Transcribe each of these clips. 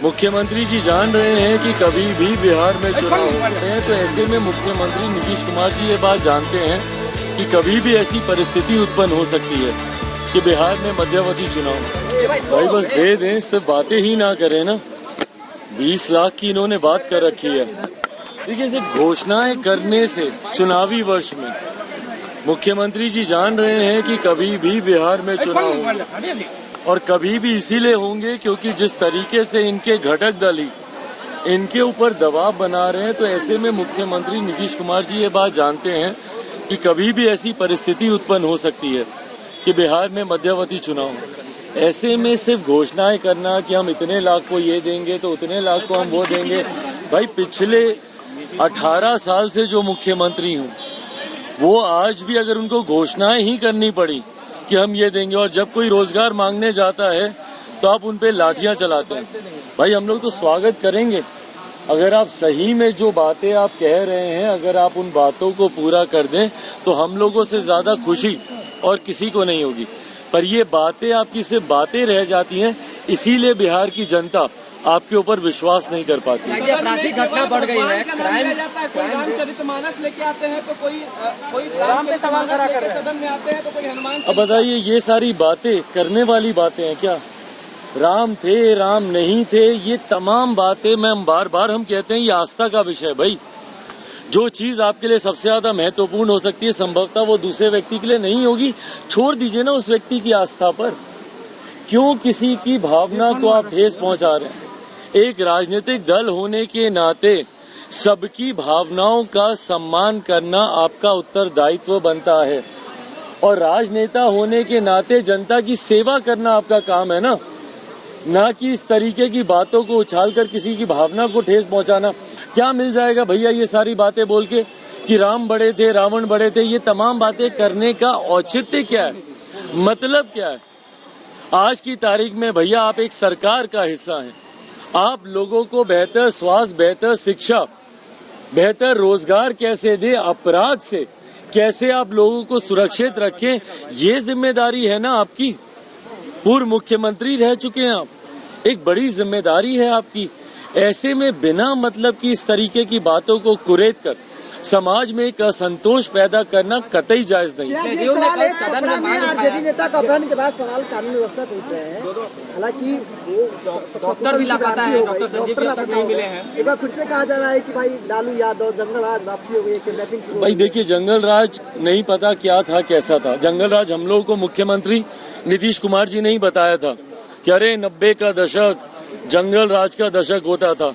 मुख्यमंत्री जी जान रहे हैं कि कभी भी बिहार में चुनाव होते हैं, तो ऐसे में मुख्यमंत्री नीतीश कुमार जी ये बात जानते हैं कि कभी भी ऐसी परिस्थिति उत्पन्न हो सकती है कि बिहार में मध्यावधि चुनाव। भाई बस दे दें, सिर्फ बातें ही ना करें ना। 20 लाख की इन्होंने बात कर रखी है। देखिए, सिर्फ घोषणाएं करने से चुनावी वर्ष में मुख्यमंत्री जी जान रहे हैं कि कभी भी बिहार में चुनाव होंगे, और कभी भी इसीलिए होंगे क्योंकि जिस तरीके से इनके घटक दल ही इनके ऊपर दबाव बना रहे हैं, तो ऐसे में मुख्यमंत्री नीतीश कुमार जी ये बात जानते हैं कि कभी भी ऐसी परिस्थिति उत्पन्न हो सकती है कि बिहार में मध्यावधि चुनाव हो। ऐसे में सिर्फ घोषणाएं करना कि हम इतने लाख को ये देंगे तो उतने लाख को हम वो देंगे, भाई पिछले 18 साल से जो मुख्यमंत्री हूँ वो आज भी अगर उनको घोषणाएं ही करनी पड़ी कि हम ये देंगे, और जब कोई रोजगार मांगने जाता है तो आप उन पे लाठियां चलाते हैं। भाई हम लोग तो स्वागत करेंगे अगर आप सही में जो बातें आप कह रहे हैं, अगर आप उन बातों को पूरा कर दें तो हम लोगों से ज्यादा खुशी और किसी को नहीं होगी। पर ये बातें आपकी सिर्फ बातें रह जाती हैं, इसीलिए बिहार की जनता आपके ऊपर विश्वास नहीं कर पाती। आपराधिक घटना बढ़ गई है, कोई रामचरितमानस लेके आते हैं तो कोई राम पे सवाल करा कर सदन में आते हैं तो कोई हनुमान। अब बताइए, ये सारी बातें करने वाली बातें हैं क्या? राम थे, राम नहीं थे, ये तमाम बातें हम बार बार कहते हैं ये आस्था का विषय। भाई जो चीज आपके लिए सबसे ज्यादा महत्वपूर्ण हो सकती है, संभवतः वो दूसरे व्यक्ति के लिए नहीं होगी। छोड़ दीजिए ना उस व्यक्ति की आस्था पर, क्यों किसी की भावना को आप ठेस पहुंचा रहे हैं? एक राजनीतिक दल होने के नाते सबकी भावनाओं का सम्मान करना आपका उत्तरदायित्व बनता है, और राजनेता होने के नाते जनता की सेवा करना आपका काम है ना कि इस तरीके की बातों को उछालकर किसी की भावना को ठेस पहुंचाना। क्या मिल जाएगा भैया ये सारी बातें बोल के कि राम बड़े थे, रावण बड़े थे? ये तमाम बातें करने का औचित्य क्या है, मतलब क्या है? आज की तारीख में भैया आप एक सरकार का हिस्सा हैं, आप लोगों को बेहतर स्वास्थ्य, बेहतर शिक्षा, बेहतर रोजगार कैसे दे, अपराध से कैसे आप लोगों को सुरक्षित रखें, ये जिम्मेदारी है ना आपकी। पूर्व मुख्यमंत्री रह चुके हैं आप, एक बड़ी जिम्मेदारी है आपकी। ऐसे में बिना मतलब की इस तरीके की बातों को कुरेद कर समाज में एक असंतोष पैदा करना कतई जायज नहीं है। आरजेडी नेता का अपहरण के बाद सवाल कानून व्यवस्था पूछ रहे हैं, हालांकि डॉक्टर भी लापता है, डॉक्टर संजीव जी तक नहीं मिले हैं। एक बार फिर से कहा जा रहा है कि भाई लालू यादव, जंगल राज वापसी हो गई, किडनैपिंग। भाई देखिए, जंगल राज नहीं पता क्या था, कैसा था जंगल राज। हम लोगों को मुख्यमंत्री नीतीश कुमार जी ने ही बताया था कि अरे 90 का दशक जंगल राज का दशक होता था।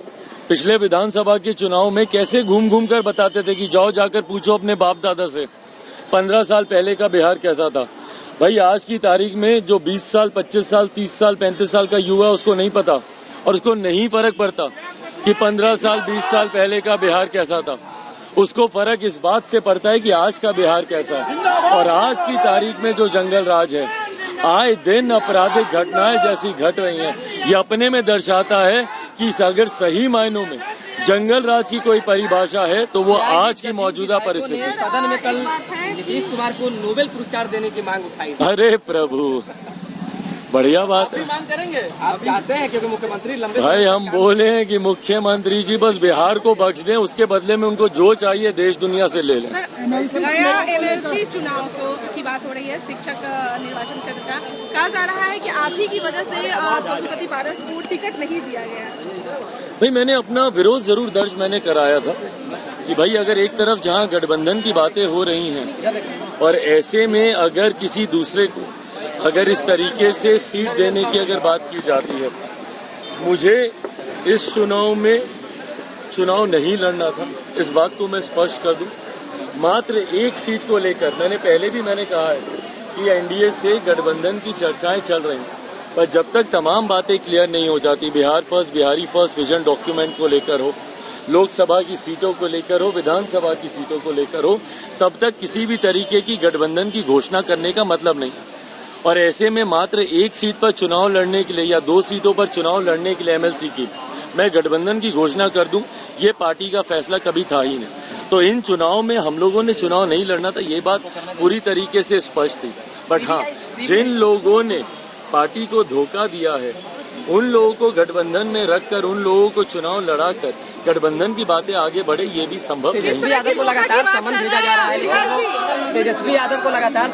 पिछले विधानसभा के चुनाव में कैसे घूम घूम कर बताते थे कि जाओ जाकर पूछो अपने बाप दादा से 15 साल पहले का बिहार कैसा था। भाई आज की तारीख में जो 20 साल, 25 साल, 30 साल, 35 साल का युवा उसको नहीं पता, और उसको नहीं फर्क पड़ता कि 15 साल, 20 साल पहले का बिहार कैसा था। उसको फर्क इस बात से पड़ता है कि आज का बिहार कैसा है। और आज की तारीख में जो जंगल राज है, आए दिन आपराधिक घटनाएं जैसी घट रही हैं, ये अपने में दर्शाता है कि अगर सही मायनों में जंगल राज की कोई परिभाषा है तो वो आज की मौजूदा परिस्थिति। सदन में कल नीतीश कुमार को नोबेल पुरस्कार देने की मांग उठाई। अरे प्रभु, बढ़िया बात है। मांग करेंगे आप चाहते हैं क्योंकि मुख्यमंत्री लंबे भाई हम बोले हैं कि मुख्यमंत्री जी बस बिहार को बख्श दें, उसके बदले में उनको जो चाहिए देश दुनिया से ले लें। एमएलसी चुनाव की बात हो रही है, शिक्षक निर्वाचन क्षेत्र का। कहा जा रहा है कि आप ही की वजह से पशुपति पारस को टिकट नहीं दिया गया। भाई मैंने अपना विरोध जरूर दर्ज कराया था कि भाई अगर एक तरफ जहां गठबंधन की बातें हो रही हैं, और ऐसे में अगर किसी दूसरे को अगर इस तरीके से सीट देने की अगर बात की जाती है, मुझे इस चुनाव में चुनाव नहीं लड़ना था, इस बात को मैं स्पष्ट कर दूं। मात्र एक सीट को लेकर मैंने पहले भी कहा है कि एनडीए से गठबंधन की चर्चाएं चल रही हैं, पर जब तक तमाम बातें क्लियर नहीं हो जाती, Bihar first, Bihari first vision document को लेकर हो, लोकसभा की सीटों को लेकर हो, विधानसभा की सीटों को लेकर हो, तब तक किसी भी तरीके की गठबंधन की घोषणा करने का मतलब नहीं। और ऐसे में मात्र एक सीट पर चुनाव लड़ने के लिए या 2 सीटों पर चुनाव लड़ने के लिए एमएलसी की मैं गठबंधन की घोषणा कर दूं, ये पार्टी का फैसला कभी था ही नहीं। तो इन चुनाव में हम लोगों ने चुनाव नहीं लड़ना था, ये बात पूरी तरीके से स्पष्ट थी। बट हाँ, जिन लोगों ने पार्टी को धोखा दिया है, उन लोगों को गठबंधन में रखकर उन लोगों को चुनाव लड़ाकर गठबंधन की बातें आगे बढ़े, ये भी संभव नहीं है। तेजस्वी यादव को लगातार समन भेजा जा रहा है, लेकिन तेजस्वी यादव को लगातार